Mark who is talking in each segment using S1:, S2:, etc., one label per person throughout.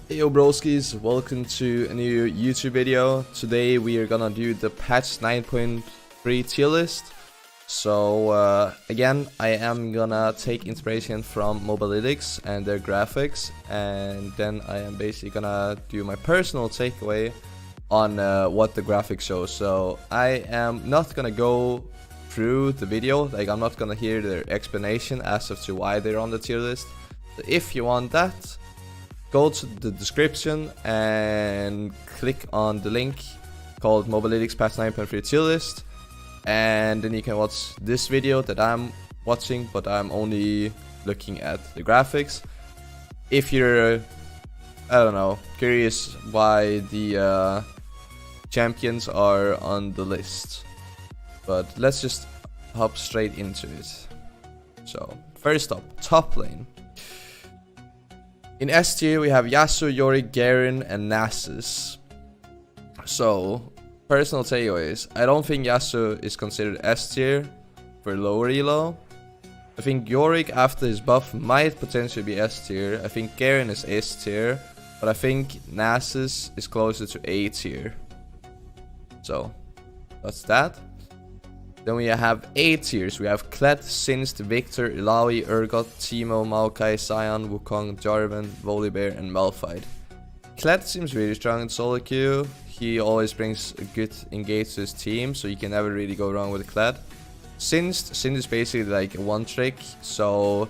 S1: Hey yo broskis, welcome to a new YouTube video. Today we are gonna do the patch 9.3 tier list. So again, I am gonna take inspiration from Mobalytics and their graphics, and then I am basically gonna do my personal takeaway on what the graphics show. So I am not gonna go through the video, like I'm not gonna hear their explanation as to why they're on the tier list. So if you want that, go to the description and click on the link called Mobalytics Patch 9.3 tier list, and then you can watch this video that I'm watching, but I'm only looking at the graphics. If you're, I don't know, curious why the champions are on the list. But let's just hop straight into it. So, first up, top lane. In S tier, we have Yasuo, Yorick, Garen, and Nasus. So, personal takeaways. I don't think Yasuo is considered S tier for lower elo. I think Yorick, after his buff, might potentially be S tier. I think Garen is S tier, but I think Nasus is closer to A tier. So, that's that. Then we have A tiers. We have Kled, Singed, Viktor, Illaoi, Urgot, Teemo, Maokai, Sion, Wukong, Jarvan, Volibear, and Malphite. Kled seems really strong in solo queue. He always brings a good engage to his team, so you can never really go wrong with Kled. Singed is basically like a one trick, so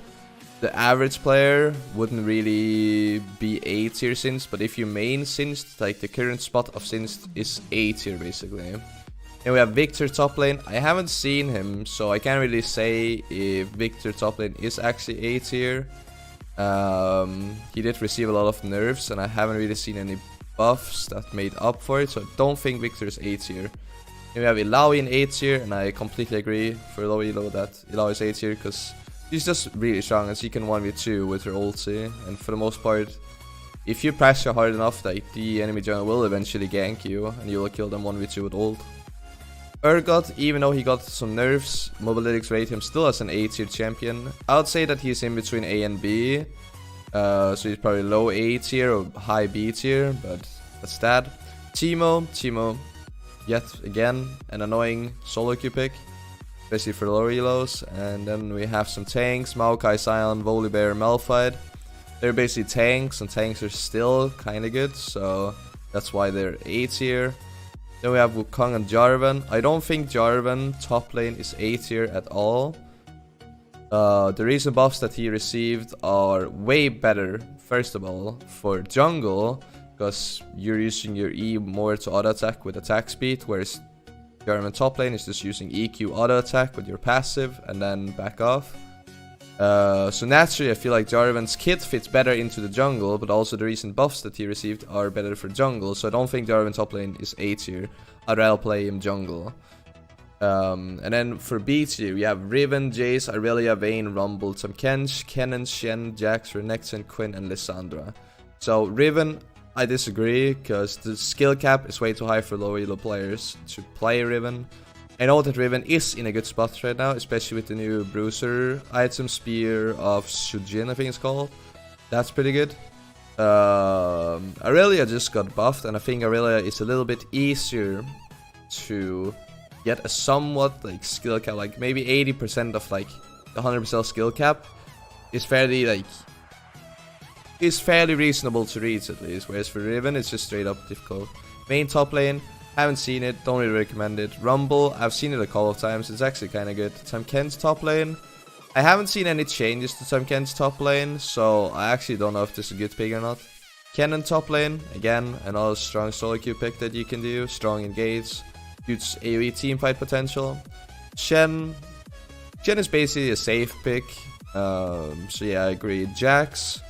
S1: the average player wouldn't really be A tier Singed, but if you main Singed, like the current spot of Singed is A tier basically. And we have Viktor top lane. I haven't seen him, so I can't really say if Viktor top lane is actually A tier. He did receive a lot of nerfs, and I haven't really seen any buffs that made up for it, so I don't think Viktor is A tier. Then we have Illaoi in A tier, and I completely agree for low elo that Illaoi is A tier, because he's just really strong, and she can 1v2 with her ulti, and for the most part, if you pressure hard enough, like the enemy jungle will eventually gank you, and you will kill them 1v2 with ult. Urgot, even though he got some nerfs, Mobalytics rate him still as an A tier champion. I would say that he's in between A and B, so he's probably low A tier or high B tier, but that's that. Teemo, yet again, an annoying solo queue pick, especially for lower elos. And then we have some tanks, Maokai, Sion, Volibear, Malphite. They're basically tanks, and tanks are still kinda good, so that's why they're A tier. Then we have Wukong and Jarvan. I don't think Jarvan top lane is A tier at all. The recent buffs that he received are way better, first of all, for jungle, because you're using your E more to auto attack with attack speed, whereas Jarvan top lane is just using EQ auto attack with your passive and then back off. So naturally I feel like Jarvan's kit fits better into the jungle, but also the recent buffs that he received are better for jungle, so I don't think Jarvan top lane is A tier. I'd rather play him jungle. And then for B tier, we have Riven, Jace, Irelia, Vayne, Rumble, Tahm Kench, Shen, Jax, Renekton, Quinn, and Lissandra. So Riven, I disagree, because the skill cap is way too high for lower elo players to play Riven. I know that Riven is in a good spot right now, especially with the new Bruiser item, Spear of Shujin, I think it's called. That's pretty good. Irelia just got buffed, and I think Irelia is a little bit easier to get a somewhat like skill cap, like maybe 80% of like the 100% skill cap is fairly reasonable to reach at least, whereas for Riven it's just straight up difficult. Main top lane, haven't seen it, don't really recommend it. Rumble, I've seen it a couple of times, it's actually kind of good. Tahm Kench's top lane, I haven't seen any changes to Tahm Kench's top lane, so I actually don't know if this is a good pick or not. Kennen top lane, again, another strong solo queue pick that you can do, strong engage, huge AoE teamfight potential. Shen is basically a safe pick, so yeah, I agree. Jax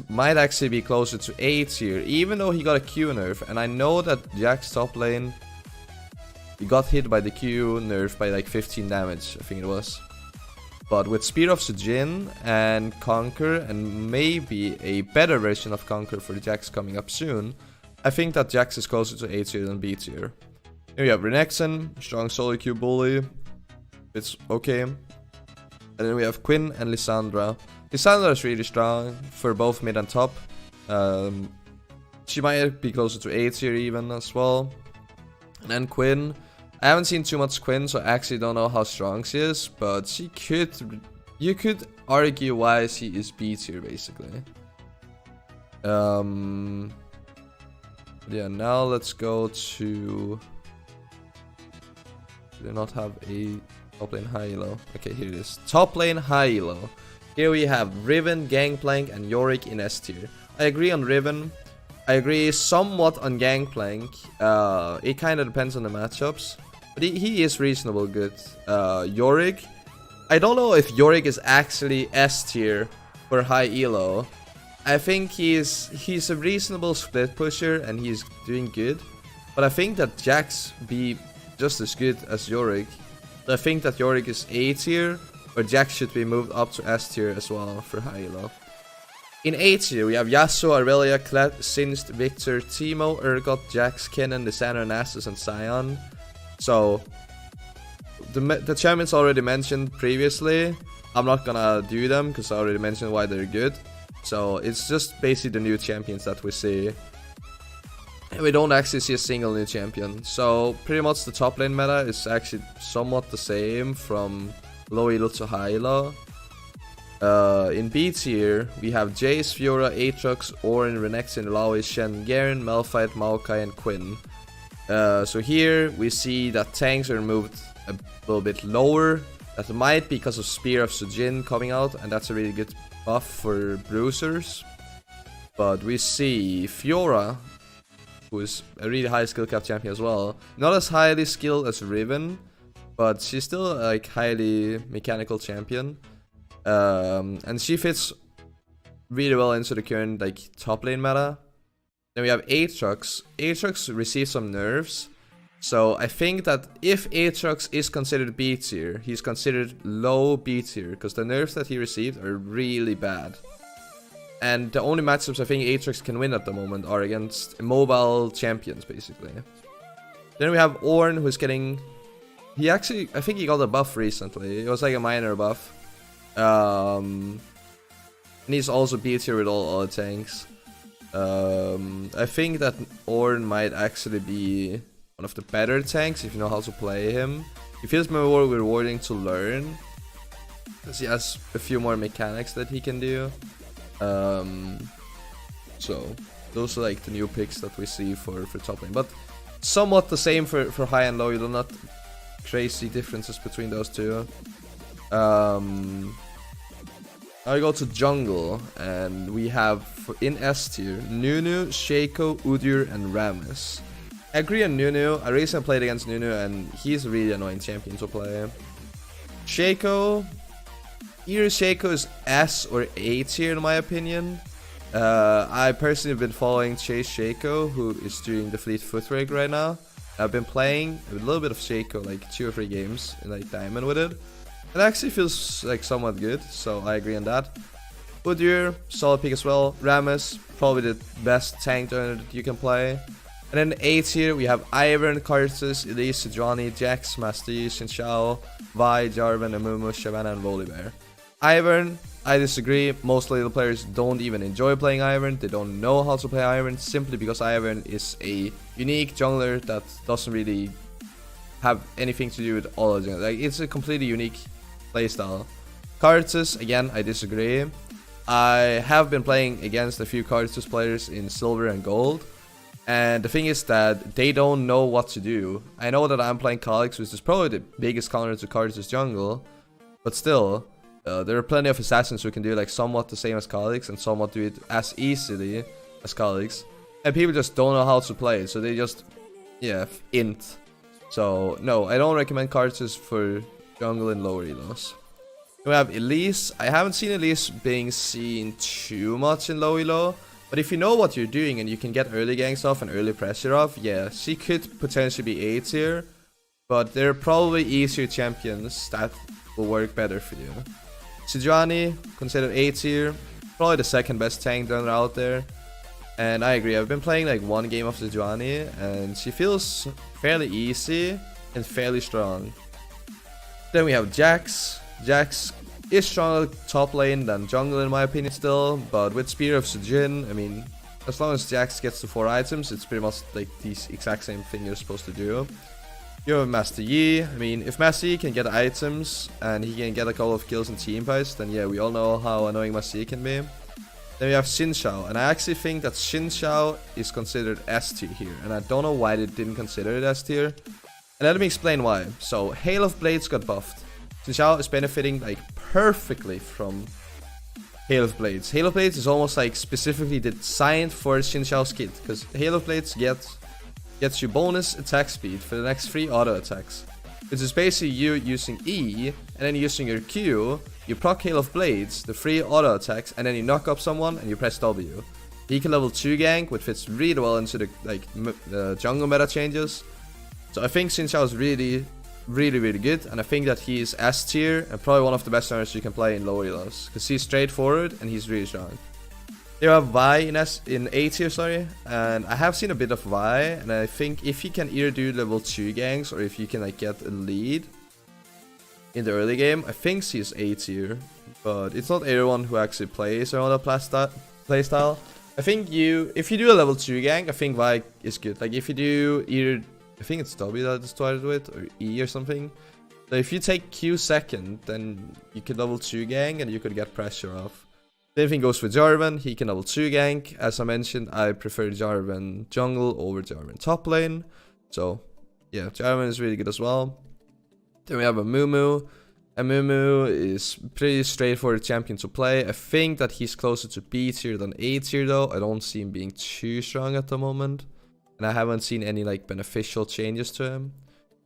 S1: might actually be closer to A tier, even though he got a Q nerf, and I know that Jax top lane, he got hit by the Q nerf by like 15 damage, I think it was. But with Spear of Shujin and Conquer, and maybe a better version of Conquer for the Jax coming up soon, I think that Jax is closer to A tier than B tier. Here we have Renekton, strong solo queue bully, it's okay. And then we have Quinn and Lissandra. Lissandra is really strong for both mid and top. She might be closer to A tier even as well. And then Quinn. I haven't seen too much Quinn, so I actually don't know how strong she is, but she could... You could argue why she is B tier, basically. Yeah, now let's go to... Do they not have a top lane high elo? Okay, here it is. Top lane high elo. Here we have Riven, Gangplank, and Yorick in S tier. I agree on Riven. I agree somewhat on Gangplank. It kind of depends on the matchups. But he is reasonable good. Yorick. I don't know if Yorick is actually S tier for high elo. I think he's a reasonable split pusher and he's doing good. But I think that Jax be just as good as Yorick. I think that Yorick is A tier, or Jax should be moved up to S tier as well for high elo. In A tier, we have Yasuo, Aurelia, Kled, Singed, Victor, Teemo, Urgot, Jax, Kennen, Lissandra, Nasus, and Sion. So, the champions already mentioned previously. I'm not gonna do them because I already mentioned why they're good. So, it's just basically the new champions that we see. And we don't actually see a single new champion. So, pretty much the top lane meta is actually somewhat the same from low elo to high elo. In B tier, we have Jace, Fiora, Aatrox, Ornn, Renekton, Illaoi, Shen, Garen, Malphite, Maokai, and Quinn. So here we see that tanks are moved a little bit lower. That might be because of Spear of Sujin coming out, and that's a really good buff for bruisers. But we see Fiora, who is a really high skill cap champion as well. Not as highly skilled as Riven, but she's still like highly mechanical champion. And she fits really well into the current like top lane meta. Then we have Aatrox. Aatrox received some nerfs. So I think that if Aatrox is considered B tier, he's considered low B tier because the nerfs that he received are really bad. And the only matchups I think Aatrox can win at the moment are against mobile champions, basically. Then we have Ornn, who's getting... I think he got a buff recently. It was like a minor buff. And he's also B tier with all other tanks. I think that Ornn might actually be one of the better tanks if you know how to play him. He feels more rewarding to learn because he has a few more mechanics that he can do. So those are like the new picks that we see for top lane, but somewhat the same for high and low. You do not crazy differences between those two. I go to jungle, and we have in S tier Nunu, Shaco, Udyr, and Rammus. I agree on Nunu. I recently played against Nunu, and he's a really annoying champion to play. Shaco, either Shaco is S or A tier in my opinion. I personally have been following Chase Shaco, who is doing the Fleet Foot rig right now. I've been playing a little bit of Shaco, like 2 or 3 games in like Diamond with it. It actually feels like somewhat good, so I agree on that. Udyr, solid pick as well. Rammus, probably the best tank joiner that you can play. And then A tier, we have Ivern, Karthus, Elise, Sejuani, Jax, Master Yi, Xin Zhao, Vi, Jarvan, Amumu, Shyvana, and Volibear. Ivern, I disagree. Most Ladle players don't even enjoy playing Ivern. They don't know how to play Ivern simply because Ivern is a unique jungler that doesn't really have anything to do with all of them. Like, it's a completely unique playstyle. Karthus, again, I disagree. I have been playing against a few Karthus players in Silver and Gold, and the thing is that they don't know what to do. I know that I'm playing Kha'Zix, which is probably the biggest counter to Karthus jungle, but still, there are plenty of assassins who can do like somewhat the same as Kha'Zix and somewhat do it as easily as Kha'Zix, and people just don't know how to play it, so they just, yeah, int. So no, I don't recommend Karthus for jungle and lower elos. We have Elise. I haven't seen Elise being seen too much in low elo, but if you know what you're doing and you can get early ganks off and early pressure off, yeah, she could potentially be A tier, but there are probably easier champions that will work better for you. Sejuani, considered A tier, probably the second best tank donor out there, and I agree. I've been playing like 1 game of Sejuani, and she feels fairly easy and fairly strong. Then we have Jax. Jax is stronger top lane than jungle in my opinion still, but with Spear of Sujin, I mean, as long as Jax gets to 4 items, it's pretty much like the exact same thing you're supposed to do. You have Master Yi. I mean, if Master Yi can get items and he can get a couple of kills in team fights, then yeah, we all know how annoying Master Yi can be. Then we have Xin Zhao, and I actually think that Xin Zhao is considered S tier here, and I don't know why they didn't consider it S tier. And let me explain why. So, Hail of Blades got buffed. Xin Zhao is benefiting like perfectly from Hail of Blades. Hail of Blades is almost like specifically designed for Xin Zhao's kit, because Hail of Blades gets you bonus attack speed for the next 3 auto attacks. Which is basically you using E, and then using your Q, you proc Hail of Blades, the 3 auto attacks, and then you knock up someone and you press W. He can level 2 gank, which fits really well into the jungle meta changes. So I think Xin Zhao is really good, and I think that he is S tier and probably one of the best runners you can play in lower elos, because he's straightforward and he's really strong. You have Vi in A tier, sorry, and I have seen a bit of Vi, and I think if you can either do level 2 ganks or if you can like get a lead in the early game, I think he's A tier, but it's not everyone who actually plays around that playstyle. I think if you do a level 2 gank, I think Vi is good. Like if you do either, I think it's W that it started with, or E or something. So if you take Q second, then you could level 2 gank and you could get pressure off. Same thing goes for Jarvan, he can level 2 gank. As I mentioned, I prefer Jarvan jungle over Jarvan top lane. So yeah, Jarvan is really good as well. Then we have a Mumu. And Mumu is pretty straightforward champion to play. I think that he's closer to B tier than A tier though. I don't see him being too strong at the moment. And I haven't seen any like beneficial changes to him.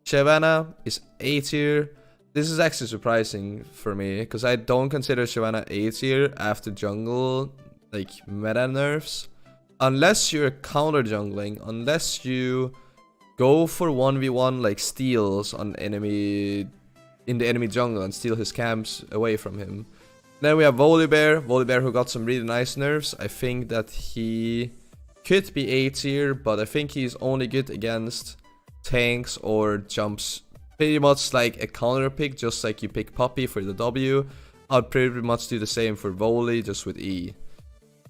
S1: Shyvana is A tier. This is actually surprising for me, because I don't consider Shyvana A tier after jungle like meta nerfs. Unless you're counter jungling, unless you go for 1v1 like steals on enemy in the enemy jungle and steal his camps away from him. Then we have Volibear who got some really nice nerfs. I think that he could be A tier, but I think he's only good against tanks or jumps. Pretty much like a counter pick, just like you pick Poppy for the W. I'd pretty much do the same for Volley, just with E.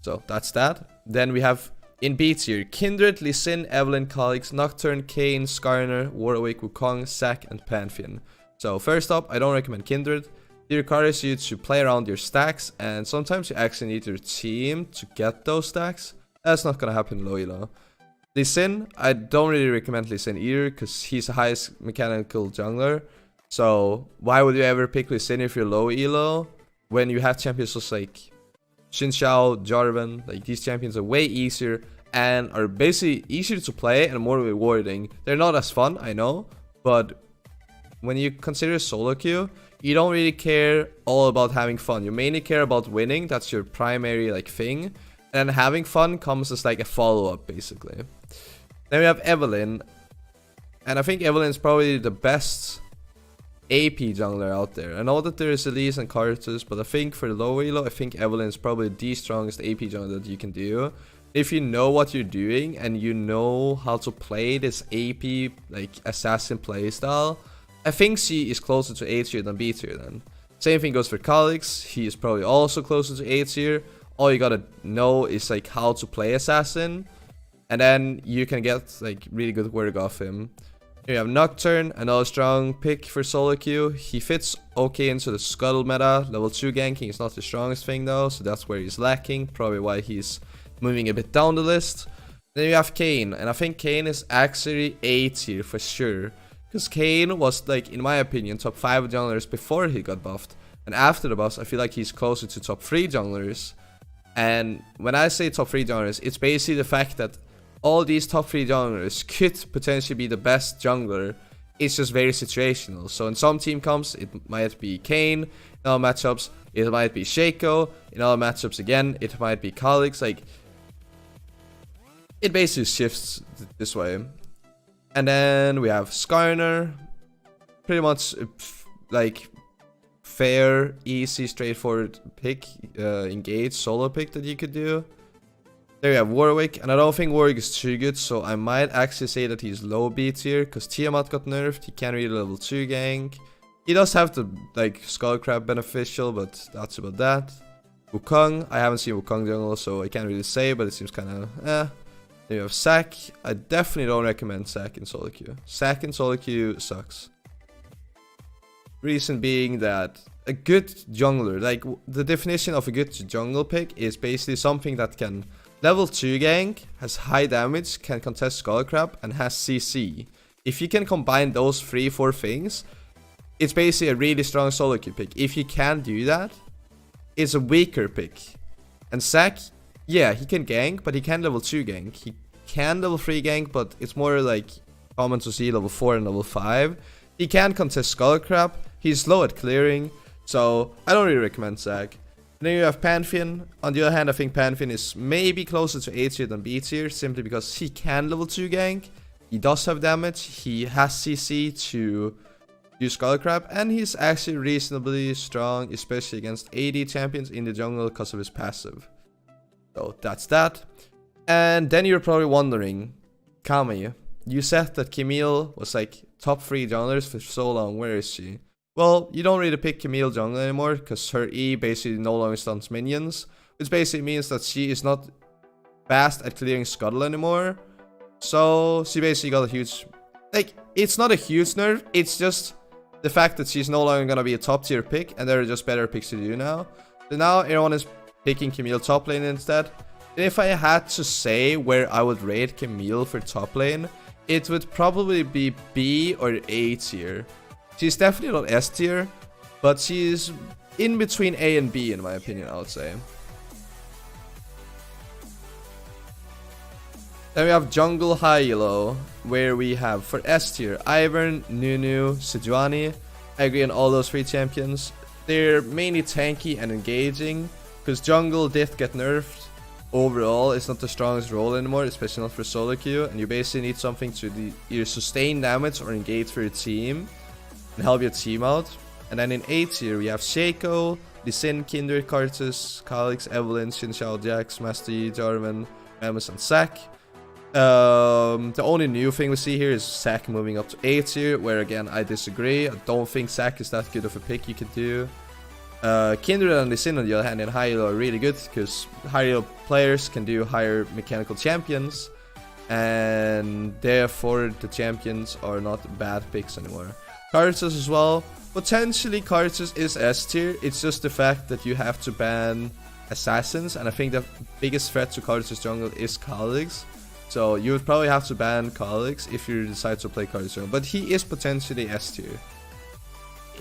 S1: So that's that. Then we have in B tier, Kindred, Lee Sin, Evelynn, Kha'Zix, Nocturne, Kayn, Skarner, Warwick, Wukong, Zac, and Pantheon. So first up, I don't recommend Kindred. It requires you to play around your stacks, and sometimes you actually need your team to get those stacks. That's not gonna happen low elo. Lee Sin, I don't really recommend Lee Sin either, because he's the highest mechanical jungler. So why would you ever pick Lee Sin if you're low elo, when you have champions just like Xin Zhao, Jarvan? Like these champions are way easier and are basically easier to play and more rewarding. They're not as fun, I know, but when you consider solo queue, you don't really care all about having fun. You mainly care about winning. That's your primary like thing. And having fun comes as like a follow-up, basically. Then we have Evelynn. And I think Evelynn is probably the best AP jungler out there. I know that there is Elise and Karthus, but I think for the low elo, I think Evelynn is probably the strongest AP jungler that you can do. If you know what you're doing and you know how to play this AP like assassin playstyle, I think she is closer to A tier than B tier then. Same thing goes for Kha'Zix. He is probably also closer to A tier. All you gotta know is like how to play assassin, and then you can get like really good work off him. Here you have Nocturne, another strong pick for solo queue. He fits okay into the Scuttle meta. Level 2 ganking is not the strongest thing though, so that's where he's lacking. Probably why he's moving a bit down the list. Then you have Kayn, and I think Kayn is actually A tier for sure. Because Kayn was, like, in my opinion, top 5 junglers before he got buffed. And after the buffs, I feel like he's closer to top 3 junglers. And when I say top 3 junglers, it's basically the fact that all these top 3 junglers could potentially be the best jungler. It's just very situational. So in some team comps, it might be Kayn. In other matchups, it might be Shaco. In other matchups, again, it might be Kha'Zix. Like, it basically shifts this way. And then we have Skarner. Pretty much, like, fair, easy, straightforward pick, engage, solo pick that you could do. There you have Warwick, and I don't think Warwick is too good, so I might actually say that he's low B tier, because Tiamat got nerfed, he can't really level 2 gank. He does have the, like, Skullcrab beneficial, but that's about that. Wukong, I haven't seen Wukong jungle, so I can't really say, but it seems kind of eh. Then you have Zac. I definitely don't recommend Zac in solo queue. Zac in solo queue sucks. Reason being that a good jungler, like the definition of a good jungle pick is basically something that can level 2 gank, has high damage, can contest Skull Crab, and has CC. If you can combine those 3-4 things, it's basically a really strong solo queue pick. If you can't do that, it's a weaker pick. And Zac, yeah, he can gank, but he can level 2 gank. He can level 3 gank, but it's more like common to see level 4 and level 5. He can contest Skull Crab. He's slow at clearing, so I don't really recommend Zac. Then you have Pantheon. On the other hand, I think Pantheon is maybe closer to A tier than B tier, simply because he can level 2 gank. He does have damage. He has CC to use Skull Crab, and he's actually reasonably strong, especially against AD champions in the jungle because of his passive. So that's that. And then you're probably wondering, Kami, you said that Camille was like top 3 junglers for so long. Where is she? Well, you don't really pick Camille jungle anymore because her E basically no longer stuns minions, which basically means that she is not fast at clearing Scuttle anymore. So she basically got a huge, like, it's not a huge nerf, it's just the fact that she's no longer gonna be a top tier pick, and there are just better picks to do now. So now everyone is picking Camille top lane instead. And if I had to say where I would rate Camille for top lane, it would probably be B or A tier. She's definitely not S tier, but she's in between A and B in my opinion, I would say. Then we have Jungle High Elo, where we have for S tier Ivern, Nunu, Sejuani. I agree on all those 3 champions. They're mainly tanky and engaging, because jungle did get nerfed. Overall, it's not the strongest role anymore, especially not for solo queue, and you basically need something to either sustain damage or engage for your team and help your team out. And then in A tier, we have Shaco, Lee Sin, Kindred, Karthus, Kha'Zix, Evelynn, Xin Zhao, Jax, Master Yi, Jarvan, Rammus, and Zac. The only new thing we see here is Zac moving up to A tier, where again I disagree. I don't think Zac is that good of a pick you could do. Kindred and Lee Sin on the other hand in high elo are really good, because high elo players can do higher mechanical champions, and therefore the champions are not bad picks anymore. Karthus as well. Potentially Karthus is S tier, it's just the fact that you have to ban assassins, and I think the biggest threat to Karthus jungle is Kha'Zix. So you would probably have to ban Kha'Zix if you decide to play Karthus jungle, but he is potentially S tier.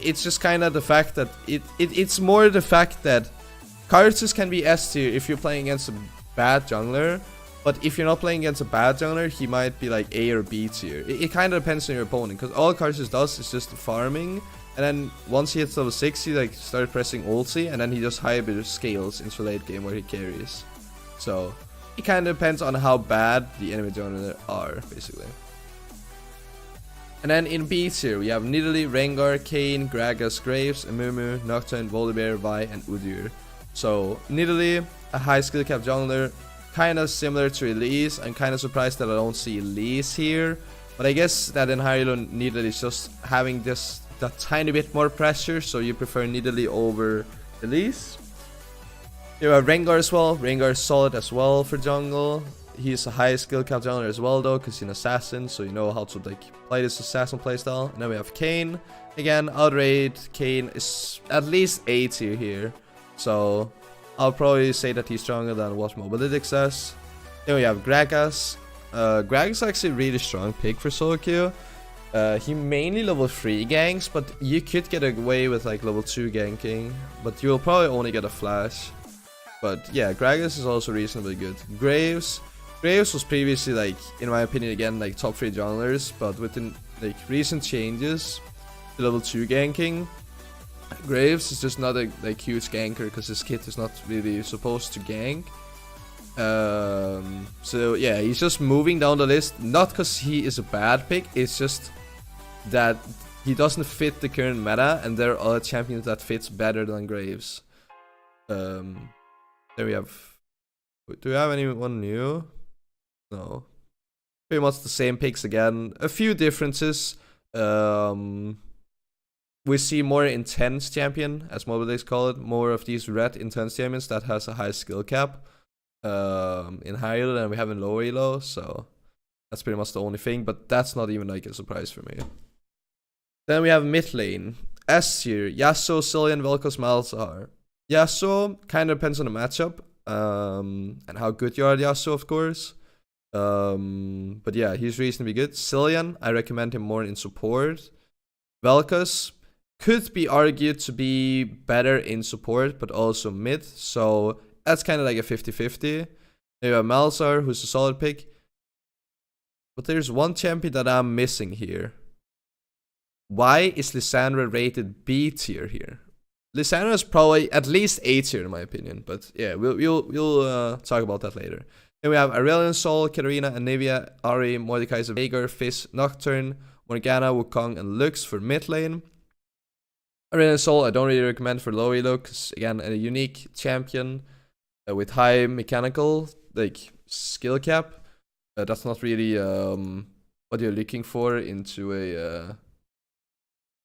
S1: It's just kind of the fact that it's more the fact that Karthus can be S tier if you're playing against a bad jungler, but if you're not playing against a bad jungler, he might be like A or B tier. It kind of depends on your opponent, because all Karthus does is just farming, and then once he hits level 6, he like start pressing ulti, and then he just hybrid scales into late game where he carries. So it kind of depends on how bad the enemy jungler are, basically. And then in B tier, we have Nidalee, Rengar, Kayn, Gragas, Graves, Amumu, Nocturne, Volibear, Vi, and Udyr. So Nidalee, a high skill cap jungler, kind of similar to Elise. I'm kind of surprised that I don't see Elise here, but I guess that in high elo Nidalee is just having just that tiny bit more pressure, so you prefer Nidalee over Elise. You have Rengar as well. Rengar is solid as well for jungle. He's a high skill cap jungler as well though, because he's an assassin, so you know how to like play this assassin playstyle. And then we have Kayn. Again, I'd rate Kayn is at least A tier here, so I'll probably say that he's stronger than what Mobalytics says. Then we have Gragas. Gragas is actually a really strong pick for solo queue. He mainly level 3 ganks, but you could get away with like level 2 ganking, but you'll probably only get a flash. But yeah, Gragas is also reasonably good. Graves was previously, like, in my opinion, again, like top 3 junglers, but with the like recent changes to level 2 ganking, Graves is just not a like huge ganker, because his kit is not really supposed to gank. So yeah, he's just moving down the list, not because he is a bad pick, it's just that he doesn't fit the current meta, and there are other champions that fits better than Graves. Then we have, do we have anyone new? No. Pretty much the same picks again. A few differences. we see more intense champion, as Mobilex call it, more of these red intense champions that has a high skill cap in higher elo than we have in lower elo, so that's pretty much the only thing, but that's not even like a surprise for me. Then we have mid lane. S tier, Yasuo, Cillian, Vel'Koz, Malzahar. Yasuo kind of depends on the matchup and how good you are at Yasuo, of course. But yeah, he's reasonably good. Cillian, I recommend him more in support. Vel'Koz could be argued to be better in support, but also mid, so that's kind of like a 50-50. Then you have Malzahar, who's a solid pick. But there's one champion that I'm missing here. Why is Lissandra rated B tier here? Lissandra is probably at least A tier in my opinion, but yeah, we'll talk about that later. Then we have Aurelion Sol, Katarina, Anivia, Ahri, Mordekaiser, Veigar, Fizz, Nocturne, Morgana, Wukong, and Lux for mid lane. Aurelion Sol I don't really recommend for low elo, because again, a unique champion with high mechanical like skill cap. That's not really what you're looking for into a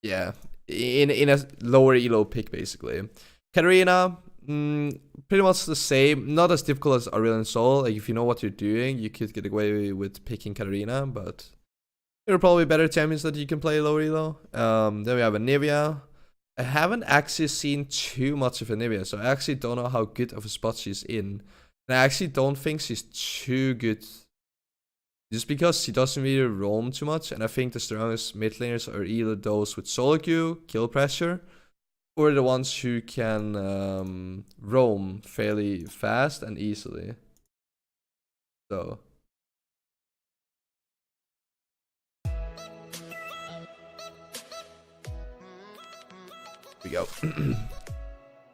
S1: yeah, in a lower elo pick basically. Katarina, pretty much the same, not as difficult as Aurelion Sol. Like if you know what you're doing, you could get away with picking Katarina, but there are probably better champions that you can play lower elo. Then we have Anivia. I haven't actually seen too much of Anivia, so I actually don't know how good of a spot she's in. And I actually don't think she's too good, just because she doesn't really roam too much, and I think the strongest mid laners are either those with solo queue, kill pressure, or the ones who can roam fairly fast and easily. So here we go.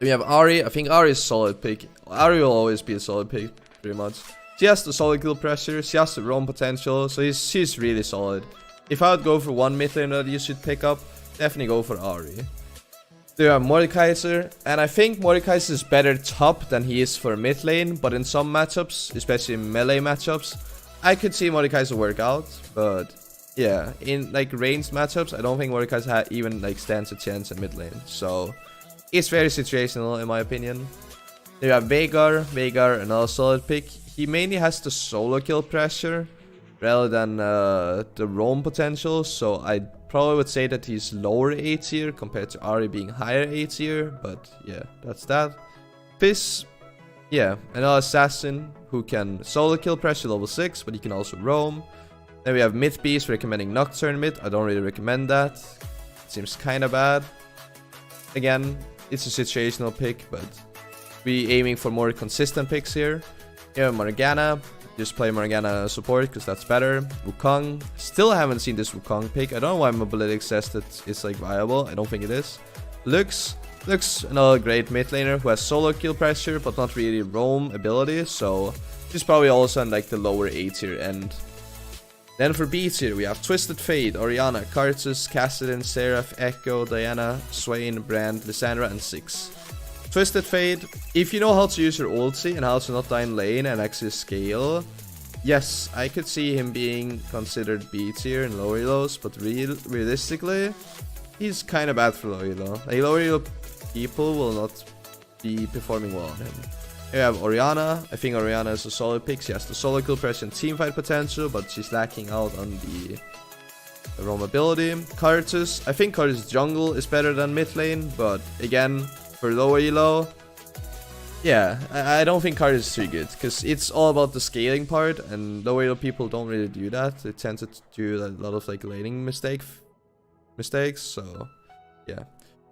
S1: We have Ahri. I think Ahri is a solid pick. Ahri will always be a solid pick, pretty much. She has the solid kill pressure, she has the roam potential, so she's really solid. If I would go for one mid laner that you should pick up, definitely go for Ahri. Then you have Mordekaiser, and I think Mordekaiser is better top than he is for mid lane, but in some matchups, especially in melee matchups, I could see Mordekaiser work out, but yeah, in like ranged matchups, I don't think Mordekaiser even like stands a chance in mid lane, so it's very situational in my opinion. Then you have Veigar, another solid pick. He mainly has the solo kill pressure rather than the roam potential, so I probably would say that he's lower A tier compared to Ahri being higher A tier, but yeah, that's that. Fizz, yeah, another assassin who can solo kill pressure level 6, but he can also roam. Then we have Myth Beast recommending Nocturne mid. I don't really recommend that. It seems kinda bad. Again, it's a situational pick, but we aiming for more consistent picks here. Yeah, Morgana, just play Morgana support because that's better. Wukong, still haven't seen this Wukong pick. I don't know why Mobilytics says that it's like viable. I don't think it is. Lux, another great mid laner who has solo kill pressure but not really roam ability, so she's probably also in like the lower A tier end. Then for B tier we have Twisted Fate, Orianna, Karthus, Kassadin, Seraph, Echo, Diana, Swain, Brand, Lissandra, and Ziggs. Twisted Fate, if you know how to use your ulti and how to not die in lane and actually scale, yes, I could see him being considered B tier in lower elos, but realistically, he's kind of bad for lower elo. Like lower elo people will not be performing well on him. Here we have Orianna. I think Orianna is a solid pick. She has the solo kill pressure and teamfight potential, but she's lacking out on the roam ability. Karthus, I think Karthus jungle is better than mid lane, but again, for lower elo, yeah, I don't think Karthus is too good, because it's all about the scaling part, and lower elo people don't really do that. They tend to do a lot of like laning mistakes, so yeah.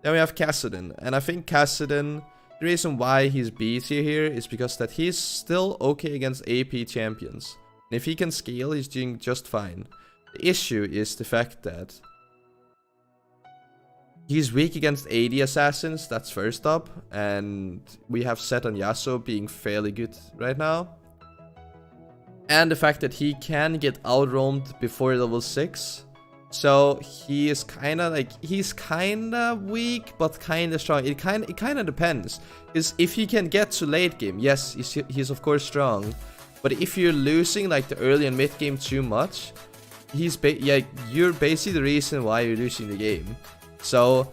S1: Then we have Kassadin, and I think Kassadin, the reason why he's B tier here is because that he's still okay against AP champions. And if he can scale, he's doing just fine. The issue is the fact that he's weak against AD assassins, that's first up, and we have Zed on Yasuo being fairly good right now. And the fact that he can get out-roamed before level 6. So he is he's kinda weak, but kinda strong. It kinda depends. Because if he can get to late game, yes, he's of course strong. But if you're losing like the early and mid game too much, you're basically the reason why you're losing the game. So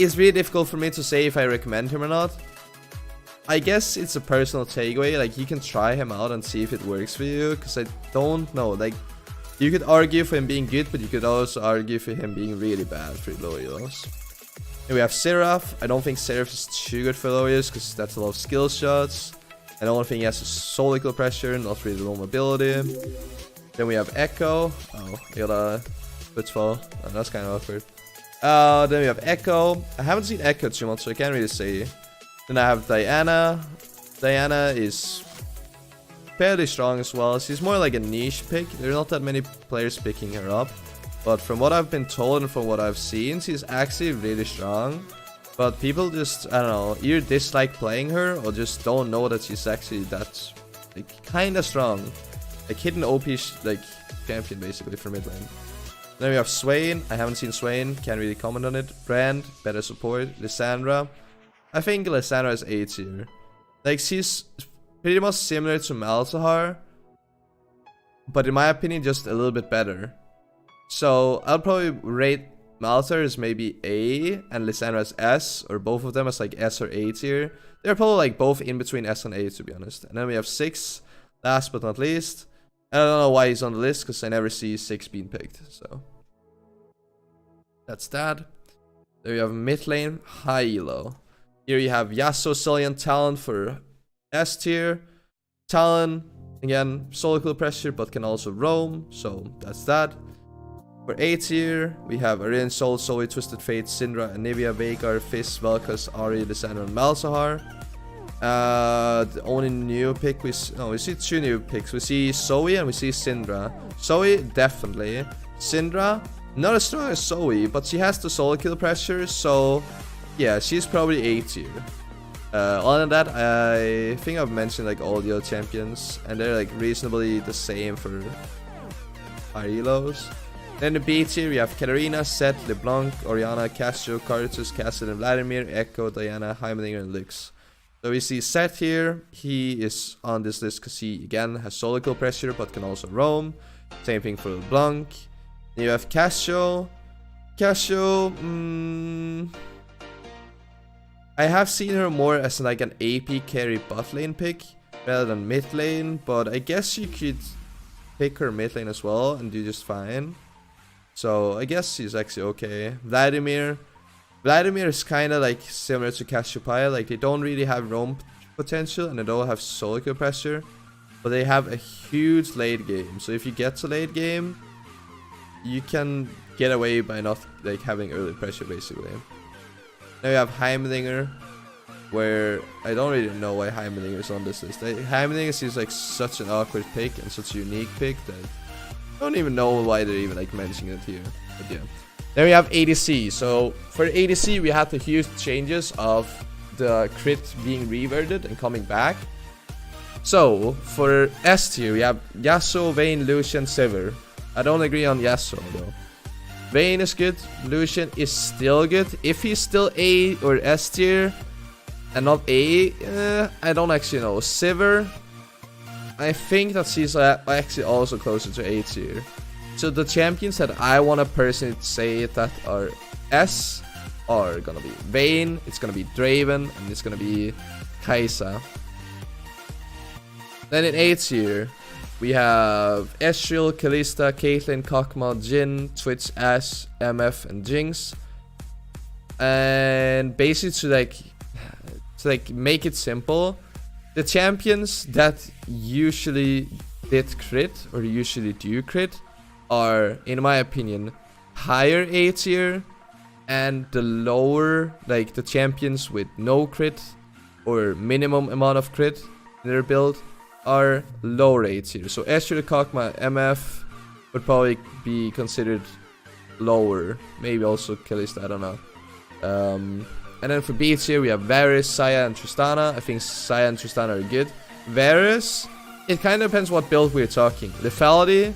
S1: it's really difficult for me to say if I recommend him or not. I guess it's a personal takeaway, like you can try him out and see if it works for you, because I don't know, like you could argue for him being good, but you could also argue for him being really bad for low heroes. Then we have Seraph. I don't think Seraph is too good for low heroes, because that's a lot of skill shots. And the only thing he has is soul equal pressure, not really low mobility. Then we have Echo. Oh, we got a footfall. Oh, that's kind of awkward. Then we have Echo. I haven't seen Echo too much, so I can't really say. Then I have Diana. Diana is fairly strong as well. She's more like a niche pick. There are not that many players picking her up. But from what I've been told and from what I've seen, she's actually really strong. But people just, I don't know, either dislike playing her or just don't know that she's actually that, like, kind of strong. Like hidden OP, like, champion basically for mid lane. Then we have Swain. I haven't seen Swain. Can't really comment on it. Brand, better support. Lissandra. I think Lissandra is A tier. Like, she's pretty much similar to Malzahar, but in my opinion, just a little bit better. So, I'll probably rate Malzahar as maybe A and Lissandra as S, or both of them as like S or A tier. They're probably like both in between S and A, to be honest. And then we have 6, last but not least. I don't know why he's on the list, because I never see 6 being picked, so. That's that. There you have mid lane, high elo. Here you have Yasuo, Cillian, Talon for S tier. Talon, again, soul equal pressure, but can also roam, so that's that. For A tier, we have Aryan Soul, Zoe, Twisted Fate, Syndra, Anivia, Veigar, Fizz, Vel'Koz, Ahri, Lissandra, and Malzahar. The only new pick we see 2 new picks. We see Zoe and we see Syndra. Zoe, definitely. Syndra, not as strong as Zoe, but she has the soul kill pressure, so yeah, she's probably A tier. Other than that, I think I've mentioned like all the other champions, and they're like reasonably the same for high elos. Then the B tier, we have Katarina, Zed, LeBlanc, Orianna, Cassio, Cartus, Cassidy, Vladimir, Echo, Diana, Heimerdinger, and Lux. So we see Zed here. He is on this list because he again has soul equal pressure but can also roam. Same thing for LeBlanc. Then you have Cassio. Cassio, I have seen her more as like an AP carry bot lane pick rather than mid lane, but I guess you could pick her mid lane as well and do just fine. So I guess she's actually okay. Vladimir is kind of like similar to Cassiopeia. Like they don't really have roam potential and they don't have soul equal pressure, but they have a huge late game. So if you get to late game, you can get away by not like having early pressure basically. Now you have Heimerdinger, where I don't really know why Heimerdinger is on this list. Heimerdinger seems like such an awkward pick and such a unique pick that I don't even know why they're even like mentioning it here. But yeah. Then we have ADC. So for ADC, we had the huge changes of the crit being reverted and coming back. So for S tier, we have Yasuo, Vayne, Lucian, Sivir. I don't agree on Yasuo though. Vayne is good, Lucian is still good. If he's still A or S tier and not A, I don't actually know. Sivir, I think that she's actually also closer to A tier. So the champions that I want to personally say that are S are gonna be Vayne, it's gonna be Draven, and it's gonna be Kai'Sa. Then in A tier, we have Ezreal, Kalista, Caitlyn, Kog'Maw, Jhin, Twitch, Ashe, MF, and Jinx. And basically to like make it simple, the champions that usually did crit or usually do crit are, in my opinion, higher A tier, and the lower, like the champions with no crit or minimum amount of crit in their build, are lower A tier. So Ezreal, Kog'Maw, MF would probably be considered lower. Maybe also Kalista, I don't know. And then for B tier, we have Varus, Xayah, and Tristana. I think Xayah and Tristana are good. Varus, it kind of depends what build we're talking. Lethality,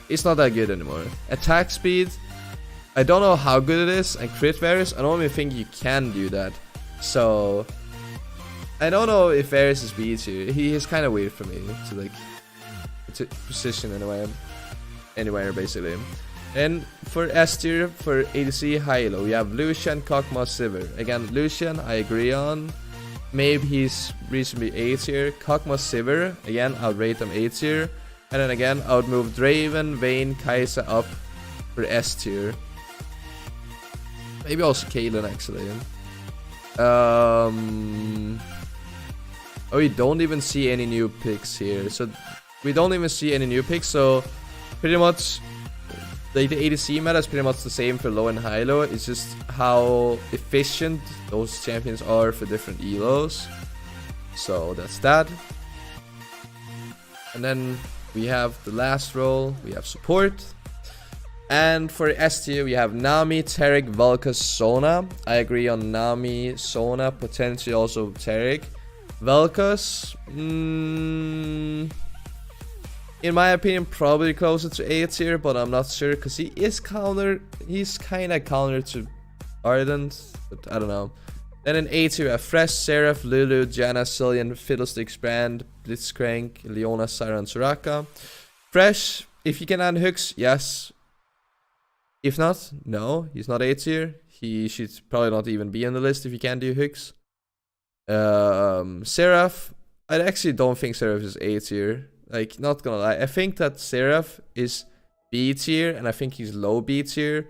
S1: it's not that good anymore. Attack speed, I don't know how good it is. And crit Varus, I don't even think you can do that. So I don't know if Varus is B tier. He is kind of weird for me to like to position anywhere basically. And for S tier, for ADC Hylo, we have Lucian, Kog'Maw, Sivir. Again, Lucian, I agree on. Maybe he's reasonably A tier. Kog'Maw, Sivir, again, I'll rate them A tier. And then again, I would move Draven, Vayne, Kai'Sa up for S tier. Maybe also Caitlyn, actually. Oh, we don't even see any new picks here. So, we don't even see any new picks, so pretty much like the ADC meta is pretty much the same for low and high low. It's just how efficient those champions are for different elos. So that's that. And then we have the last role, we have support. And for S tier, we have Nami, Taric, Vel'Koz, Sona. I agree on Nami, Sona, potentially also Taric. Vel'Koz, in my opinion, probably closer to A tier, but I'm not sure because he's kind of counter to Ardent, but I don't know. Then in A tier, we have Thresh, Seraph, Lulu, Janna, Cillian, Fiddlesticks, Brand, Blitzcrank, Leona, Zyra, and Soraka. Thresh, if you can add hooks, yes. If not, no, he's not A tier. He should probably not even be on the list if you can do hooks. Seraph, I actually don't think Seraph is A tier. Like, not gonna lie, I think that Seraph is B tier, and I think he's low B tier.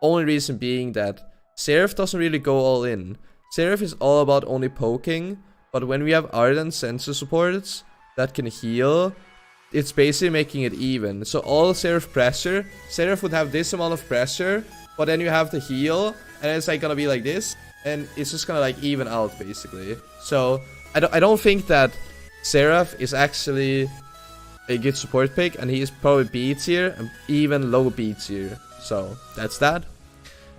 S1: Only reason being that Seraph doesn't really go all in. Seraph is all about only poking, but when we have Ardent sensor supports that can heal, it's basically making it even. So all Seraph pressure, Seraph would have this amount of pressure, but then you have the heal, and it's like gonna be like this, and it's just gonna like even out basically. So I don't think that Seraph is actually a good support pick, and he is probably B tier and even low B tier. So that's that.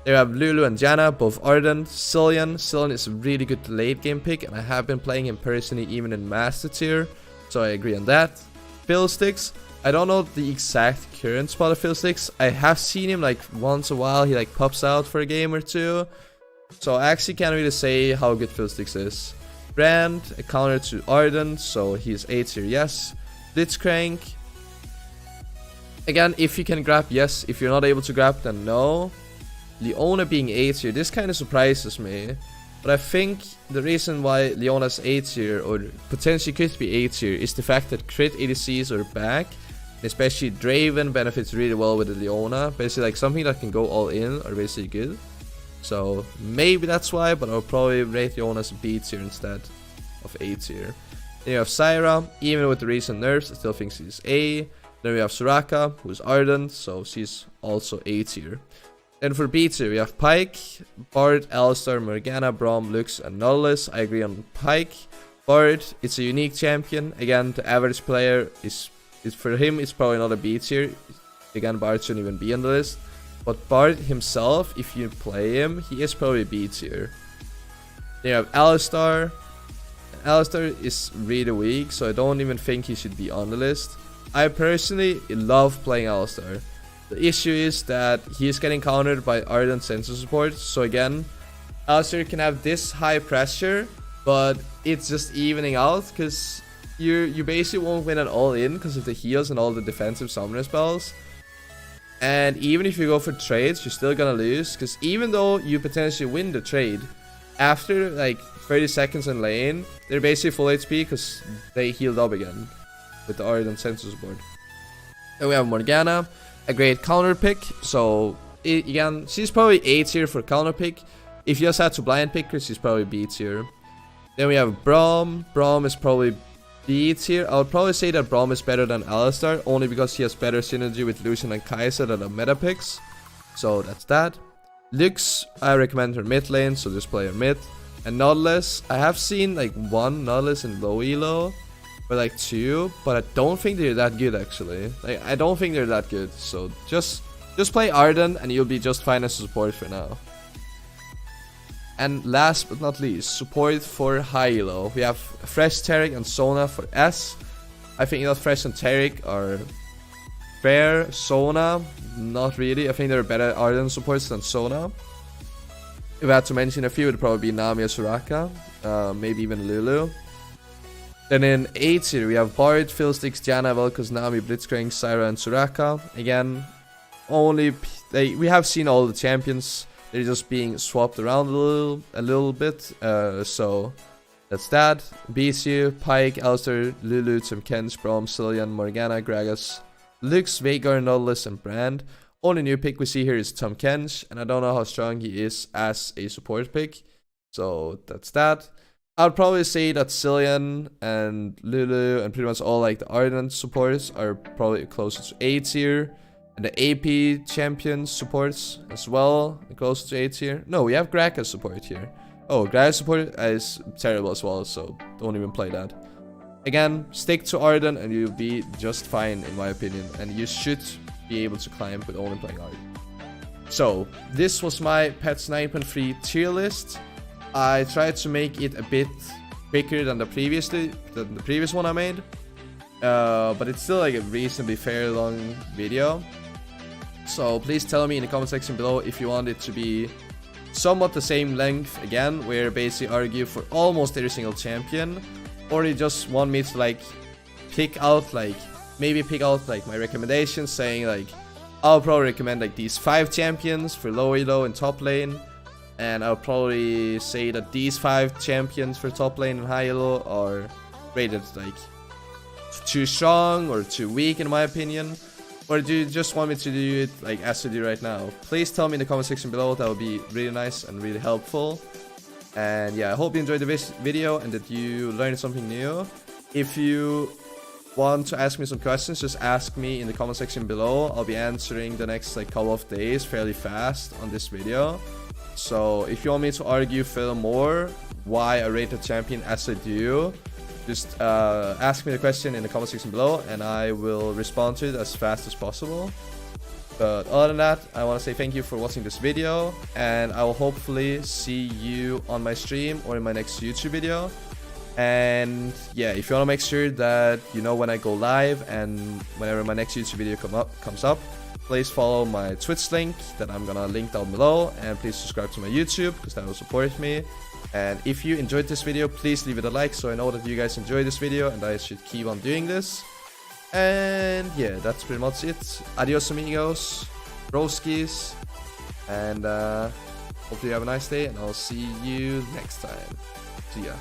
S1: There we have Lulu and Janna, both Ardent. Cillian is a really good late game pick, and I have been playing him personally even in Master tier, so I agree on that. Fiddlesticks, I don't know the exact current spot of Fiddlesticks. I have seen him like once a while, he like pops out for a game or two, so I actually can't really say how good Fiddlesticks is. Brand, a counter to Ardent, so he's A tier, yes. Blitzcrank, again, if you can grab, yes. If you're not able to grab, then no. Leona being A tier, this kind of surprises me, but I think the reason why Leona's A tier, or potentially could be A tier, is the fact that crit ADCs are back, especially Draven benefits really well with the Leona. Basically, like something that can go all in are basically good. So maybe that's why, but I'll probably rate Leona as B tier instead of A tier. Then you have Zyra, even with the recent nerfs, I still think she's A. Then we have Soraka, who's Ardent, so she's also A tier. Then for B tier, we have Pyke, Bard, Alistar, Morgana, Braum, Lux, and Nautilus. I agree on Pyke. Bard, it's a unique champion. Again, the average player is for him, it's probably not a B tier. Again, Bard shouldn't even be on the list. But Bard himself, if you play him, he is probably B tier. Then you have Alistar. Alistar is really weak, so I don't even think he should be on the list. I personally love playing Alistar. The issue is that he is getting countered by Ardent sensor support. So again, Alistar can have this high pressure, but it's just evening out because you basically won't win an all-in because of the heals and all the defensive summoner spells. And even if you go for trades, you're still gonna lose, because even though you potentially win the trade, after like 30 seconds in lane, they're basically full HP because they healed up again with the Ardent sensor support. Then we have Morgana, a great counter pick. So again, she's probably A tier for counter pick. If you just had to blind pick her, she's probably B tier. Then we have Braum. Braum is probably B tier. I would probably say that Braum is better than Alistar, only because he has better synergy with Lucian and Kai'Sa that are meta picks. So that's that. Lux, I recommend her mid lane, so just play her mid. And Nautilus, I have seen like one Nautilus in low elo, or like two, but I don't think they're that good actually. Like, I don't think they're that good, so just play Ardent and you'll be just fine as support for now. And last but not least, support for high elo. We have Thresh, Taric, and Sona for S. I think that Thresh and Taric are fair. Sona, not really. I think they're better Ardent supports than Sona. If I had to mention a few, it would probably be Nami or Soraka, maybe even Lulu. Then in A tier, we have Bard, Fiddlesticks, Janna, Vel'Koz, Nami, Blitzcrank, Zyra, and Soraka. Again, only we have seen all the champions. They're just being swapped around a little bit. So that's that. BCU, Pyke, Alistar, Lulu, Tahm Kench, Braum, Cillian, Morgana, Gragas, Lux, Veigar, Nautilus, and Brand. Only new pick we see here is Tahm Kench, and I don't know how strong he is as a support pick. So that's that. I'd probably say that Cillian and Lulu and pretty much all like the Ardent supports are probably closer to A tier. And the AP champion supports as well, closer to A tier. No, we have Gragas support here. Oh, Gragas support is terrible as well, so don't even play that. Again, stick to Ardent and you'll be just fine in my opinion. And you should be able to climb with only playing Ardent. So, this was my Patch 9.3 tier list. I tried to make it a bit quicker than the previous one I made. But it's still like a reasonably fair long video. So please tell me in the comment section below if you want it to be somewhat the same length again, where basically argue for almost every single champion, or you just want me to like pick out like my recommendations, saying like I'll probably recommend like these 5 champions for low elo and top lane, and I'll probably say that these 5 champions for top lane and high elo are rated like too strong or too weak in my opinion. Or do you just want me to do it like as I do right now? Please tell me in the comment section below. That would be really nice and really helpful. And yeah, I hope you enjoyed the video and that you learned something new. If you want to ask me some questions, just ask me in the comment section below. I'll be answering the next like couple of days fairly fast on this video. So if you want me to argue furthermore why I rate the champion as I do, just ask me the question in the comment section below and I will respond to it as fast as possible. But other than that, I want to say thank you for watching this video, and I will hopefully see you on my stream or in my next YouTube video. And yeah, if you want to make sure that you know when I go live and whenever my next YouTube video comes up, please follow my Twitch link that I'm gonna link down below, and please subscribe to my YouTube because that will support me. And if you enjoyed this video, please leave it a like so I know that you guys enjoyed this video and I should keep on doing this. And yeah, that's pretty much it. Adios amigos, broskis, and hopefully you have a nice day, and I'll see you next time. See ya.